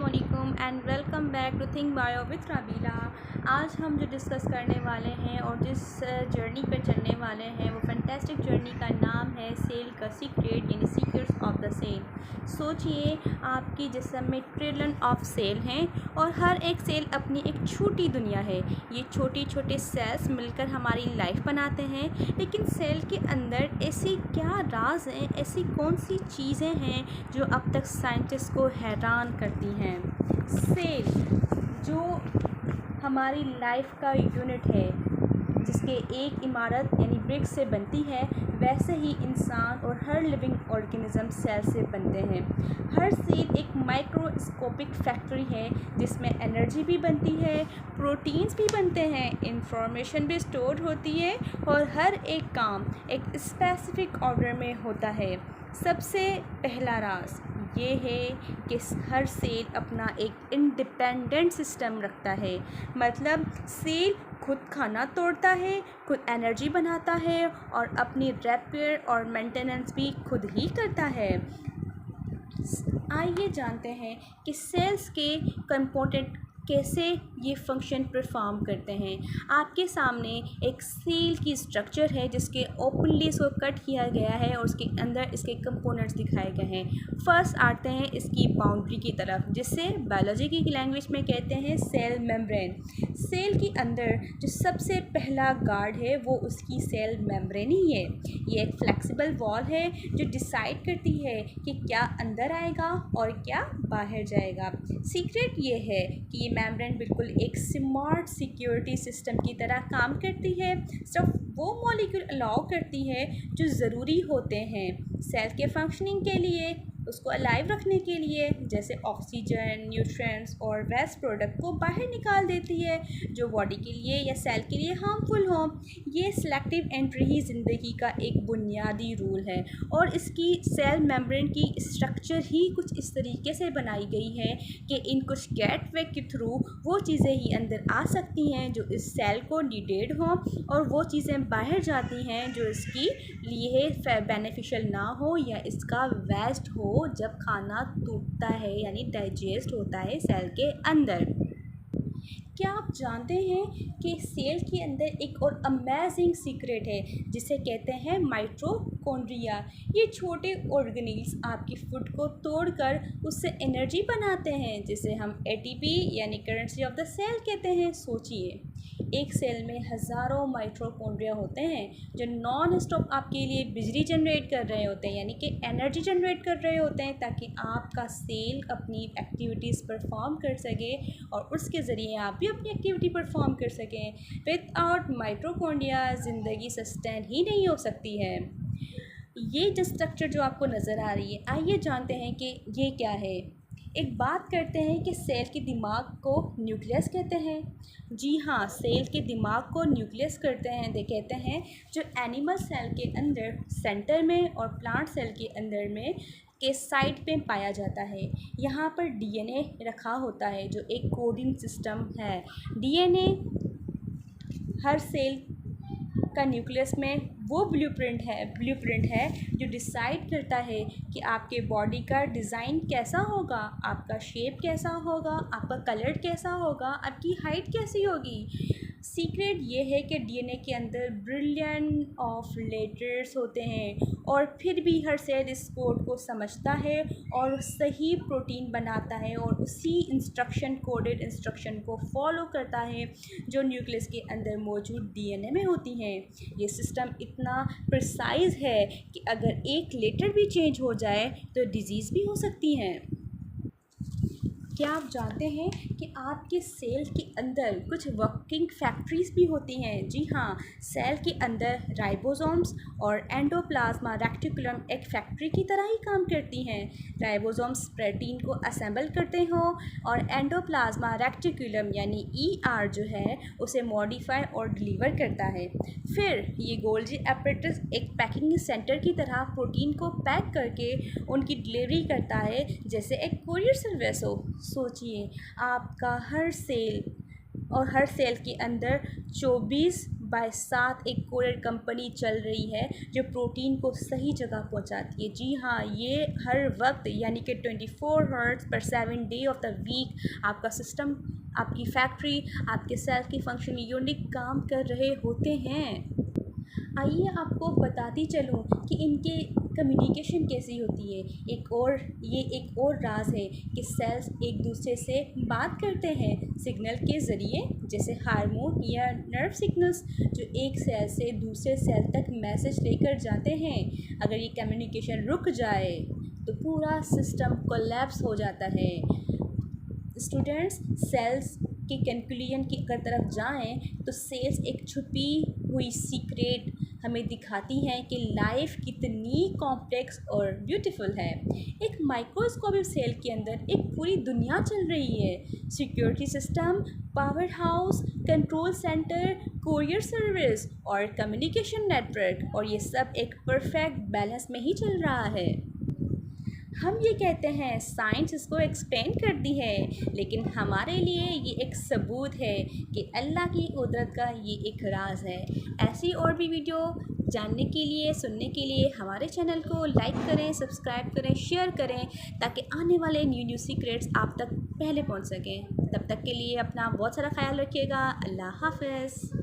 अस्सलामुअलैकुम and welcome back to think bio with Rabila. आज हम जो डिस्कस करने वाले हैं और जिस जर्नी पर चलने वाले हैं वो फैंटास्टिक जर्नी का नाम है सेल का सीक्रेट यानी सीक्रेट्स ऑफ द सेल। सोचिए आपकी जिस्म में ट्रिलियन ऑफ सेल हैं और हर एक सेल अपनी एक छोटी दुनिया है। ये छोटे छोटे सेल्स मिलकर हमारी लाइफ बनाते हैं, लेकिन सेल के अंदर ऐसी क्या राज हैं, ऐसी कौन सी चीज़ें हैं जो अब तक साइंटिस्ट को हैरान करती हैं। सेल जो हमारी लाइफ का यूनिट है, जिसके एक इमारत यानी ब्रिक्स से बनती है, वैसे ही इंसान और हर लिविंग ऑर्गेनिज्म सेल से बनते हैं। हर सेल एक माइक्रोस्कोपिक फैक्ट्री है जिसमें एनर्जी भी बनती है, प्रोटीन्स भी बनते हैं, इंफॉर्मेशन भी स्टोर होती है और हर एक काम एक स्पेसिफिक ऑर्डर में होता है। सबसे पहला राज ये है कि हर सेल अपना एक इंडिपेंडेंट सिस्टम रखता है। मतलब सेल खुद खाना तोड़ता है, खुद एनर्जी बनाता है और अपनी रिपेयर और मेंटेनेंस भी खुद ही करता है। आइए जानते हैं कि सेल्स के कंपोनेंट कैसे ये फंक्शन परफॉर्म करते हैं। आपके सामने एक सेल की स्ट्रक्चर है जिसके ओपनली इसको कट किया गया है और उसके अंदर इसके कंपोनेंट्स दिखाए गए हैं। फर्स्ट आते हैं इसकी बाउंड्री की तरफ, जिससे बायोलॉजी की लैंग्वेज में कहते हैं सेल मेम्ब्रेन। सेल के अंदर जो सबसे पहला गार्ड है वो उसकी सेल मेम्ब्रेन ही है। ये एक फ्लेक्सिबल वॉल है जो डिसाइड करती है कि क्या अंदर आएगा और क्या बाहर जाएगा। सीक्रेट ये है कि ये मेम्ब्रेन बिल्कुल एक स्मार्ट सिक्योरिटी सिस्टम की तरह काम करती है। सिर्फ वो मॉलिक्यूल अलाउ करती है जो ज़रूरी होते हैं सेल के फंक्शनिंग के लिए, उसको अलाइव रखने के लिए, जैसे ऑक्सीजन, न्यूट्रिएंट्स और वेस्ट प्रोडक्ट को बाहर निकाल देती है जो बॉडी के लिए या सेल के लिए हार्मफुल हो। ये सिलेक्टिव एंट्री ही ज़िंदगी का एक बुनियादी रूल है और इसकी सेल मेम्ब्रेन की स्ट्रक्चर ही कुछ इस तरीके से बनाई गई है कि इन कुछ गेटवे के थ्रू वो चीज़ें ही अंदर आ सकती हैं जो इस सेल को नीडेड हों और वो चीज़ें बाहर जाती हैं जो इसकी लिए बेनिफिशियल ना हो या इसका वेस्ट हो जब खाना टूटता है यानी डाइजेस्ट होता है सेल के अंदर। क्या आप जानते हैं कि सेल के अंदर एक और अमेजिंग सीक्रेट है जिसे कहते हैं माइटोकॉन्ड्रिया। ये छोटे ऑर्गेनेल्स आपकी फूड को तोड़कर उससे एनर्जी बनाते हैं जिसे हम एटीपी यानी करेंसी ऑफ द सेल कहते हैं। सोचिए एक सेल में हज़ारों माइटोकॉन्ड्रिया होते हैं जो नॉन स्टॉप आपके लिए बिजली जनरेट कर रहे होते हैं, यानी कि एनर्जी जनरेट कर रहे होते हैं ताकि आपका सेल अपनी एक्टिविटीज़ परफॉर्म कर सके और उसके ज़रिए आप भी अपनी एक्टिविटी परफॉर्म कर सकें। विदाउट माइटोकॉन्ड्रिया ज़िंदगी सस्टेन ही नहीं हो सकती है। ये जो स्ट्रक्चर जो आपको नज़र आ रही है, आइए जानते हैं कि ये क्या है। एक बात करते हैं कि सेल के दिमाग को न्यूक्लियस कहते हैं। जी हाँ, सेल के दिमाग को न्यूक्लियस करते हैं दे कहते हैं जो एनिमल सेल के अंदर सेंटर में और प्लांट सेल के अंदर में के साइड पे पाया जाता है। यहाँ पर डीएनए रखा होता है जो एक कोडिंग सिस्टम है। डीएनए हर सेल का न्यूक्लियस में वो ब्लूप्रिंट है जो डिसाइड करता है कि आपके बॉडी का डिज़ाइन कैसा होगा, आपका शेप कैसा होगा, आपका कलर कैसा होगा, आपकी हाइट कैसी होगी। सीक्रेट ये है कि डीएनए के अंदर बिलियन ऑफ लेटर्स होते हैं और फिर भी हर सेल इस कोड को समझता है और सही प्रोटीन बनाता है और उसी कोडेड इंस्ट्रक्शन को फॉलो करता है जो न्यूक्लियस के अंदर मौजूद डीएनए में होती हैं। ये सिस्टम इतना प्रिसाइज है कि अगर एक लेटर भी चेंज हो जाए तो डिजीज़ भी हो सकती हैं। क्या आप जानते हैं कि आपके सेल के अंदर कुछ वर्किंग फैक्ट्रीज़ भी होती हैं। जी हाँ, सेल के अंदर राइबोसोम्स और एंडोप्लाज्मा रेक्टिकुलम एक फैक्ट्री की तरह ही काम करती हैं। राइबोसोम्स प्रोटीन को असेंबल करते हों और एंडोप्लाज्मा रेक्टिकुलम यानी ईआर जो है उसे मॉडिफाई और डिलीवर करता है। फिर ये गोल्जी एपरेटस एक पैकिंग सेंटर की तरह प्रोटीन को पैक करके उनकी डिलीवरी करता है जैसे एक कोरियर सर्विस हो। सोचिए आपका हर सेल के अंदर 24 बाय साथ एक कोरियर कंपनी चल रही है जो प्रोटीन को सही जगह पहुंचाती है। जी हाँ, ये हर वक्त यानी कि 24 hours/7 day of the week आपका सिस्टम, आपकी फैक्ट्री, आपके सेल की फंक्शन यूनिट काम कर रहे होते हैं। आइए आपको बताती चलूँ कि इनके कम्युनिकेशन कैसी होती है। एक और राज है कि सेल्स एक दूसरे से बात करते हैं सिग्नल के ज़रिए, जैसे हार्मोन या नर्व सिग्नल्स जो एक सेल से दूसरे सेल तक मैसेज लेकर जाते हैं। अगर ये कम्युनिकेशन रुक जाए तो पूरा सिस्टम कोलैप्स हो जाता है। स्टूडेंट्स, सेल्स के कंक्लूजन की अगर तरफ जाएं तो सेल्स एक छुपी हुई सीक्रेट हमें दिखाती हैं कि लाइफ कितनी कॉम्प्लेक्स और ब्यूटीफुल है। एक माइक्रोस्कोपिक सेल के अंदर एक पूरी दुनिया चल रही है। Security system, power house, control centre, courier service और कम्युनिकेशन नेटवर्क, और ये सब एक परफेक्ट बैलेंस में ही चल रहा है। हम ये कहते हैं साइंस इसको एक्सप्लेन करती है, लेकिन हमारे लिए ये एक सबूत है कि अल्लाह की कुदरत का ये एक राज है। ऐसी और भी वीडियो जानने के लिए, सुनने के लिए हमारे चैनल को लाइक करें, सब्सक्राइब करें, शेयर करें, ताकि आने वाले न्यू सीक्रेट्स आप तक पहले पहुंच सकें। तब तक के लिए अपना बहुत सारा ख्याल रखिएगा। अल्लाह हाफ़िज़।